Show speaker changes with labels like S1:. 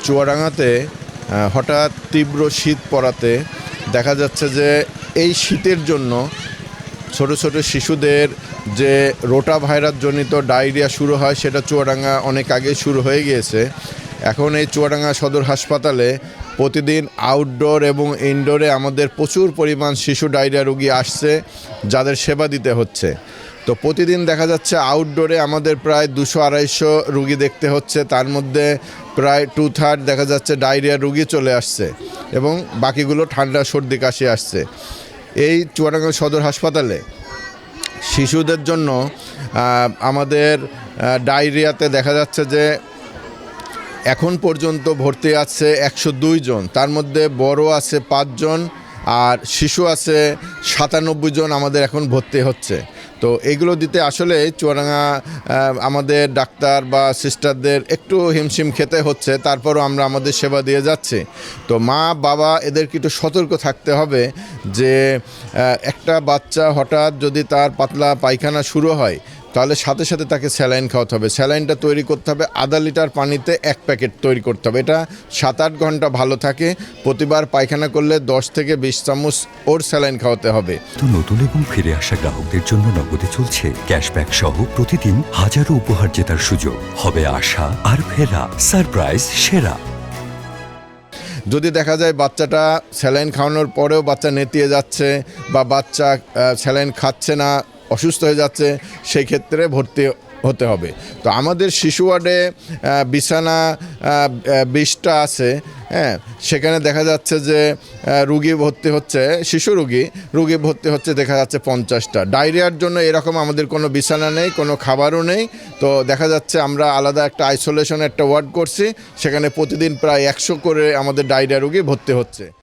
S1: চুয়াডাঙ্গাতে হঠাৎ তীব্র শীত পড়াতে দেখা যাচ্ছে যে এই শীতের জন্য ছোট ছোট শিশুদের যে রোটা ভাইরাস জনিত ডায়রিয়া শুরু হয় সেটা চুয়াডাঙ্গা অনেক আগে শুরু হয়ে গিয়েছে। এখন এই চুয়াডাঙ্গা সদর হাসপাতালে প্রতিদিন আউটডোর এবং ইনডোরে আমাদের প্রচুর পরিমাণ শিশু ডায়রিয়া রোগী আসছে, যাদের সেবা দিতে হচ্ছে। তো প্রতিদিন দেখা যাচ্ছে আউটডোরে আমাদের প্রায় 200-250 রুগী দেখতে হচ্ছে, তার মধ্যে প্রায় 2/3 দেখা যাচ্ছে ডায়রিয়া রুগী চলে আসছে এবং বাকিগুলো ঠান্ডা সর্দি কাশি আসছে। এই চুয়াডাঙ্গা সদর হাসপাতালে শিশুদের জন্য আমাদের ডায়রিয়াতে দেখা যাচ্ছে যে এখন পর্যন্ত ভর্তি আছে 102 জন, তার মধ্যে বড় আছে 5 জন আর শিশু আছে 97 জন আমাদের এখন ভর্তি হচ্ছে। তো এগুলো দিতে আসলে চুয়াডাঙ্গা আমাদের ডাক্তার বা সিস্টারদের একটু হিমশিম খেতে হচ্ছে, তারপরও আমরা আমাদের সেবা দিয়ে যাচ্ছি। তো মা বাবা এদেরকে একটু সতর্ক থাকতে হবে যে একটা বাচ্চা হঠাৎ যদি তার পাতলা পায়খানা শুরু হয় তাহলে সাথে সাথে তাকে স্যালাইন খাওয়াতে হবে। স্যালাইনটা তৈরি করতে হবে 1/2 লিটার পানিতে 1 প্যাকেট তৈরি করতে হবে। এটা 7-8 ঘন্টা ভালো থাকে। প্রতিবার পায়খানা করলে 10 থেকে 20 চামচ ওর স্যালাইন খাওয়াতে হবে।
S2: তো নতুন এবং ফিরে আসা গ্রাহকদের জন্য নগদে চলছে ক্যাশব্যাক সহ প্রতিদিন হাজারো উপহার জেতার সুযোগ। হবে আশা আর ফেরা সারপ্রাইজ সেরা।
S1: যদি দেখা যায় বাচ্চাটা স্যালাইন খাওয়ানোর পরেও বাচ্চা নেতিয়ে যাচ্ছে বা বাচ্চা স্যালাইন খাচ্ছে না, অসুস্থ হয়ে যাচ্ছে, সেই ক্ষেত্রে ভর্তি হতে হবে। তো আমাদের শিশু ওয়ার্ডে বিছানা 20টা আছে, হ্যাঁ, সেখানে দেখা যাচ্ছে যে রুগী ভর্তি হচ্ছে, শিশু রুগী ভর্তি হচ্ছে দেখা যাচ্ছে 50টা। ডায়রিয়ার জন্য এরকম আমাদের কোনো বিছানা নেই, কোনো খাবারও নেই। তো দেখা যাচ্ছে আমরা আলাদা একটা আইসোলেশন একটা ওয়ার্ড করছি, সেখানে প্রতিদিন প্রায় 100 করে আমাদের ডায়রিয়া রুগী ভর্তি হচ্ছে।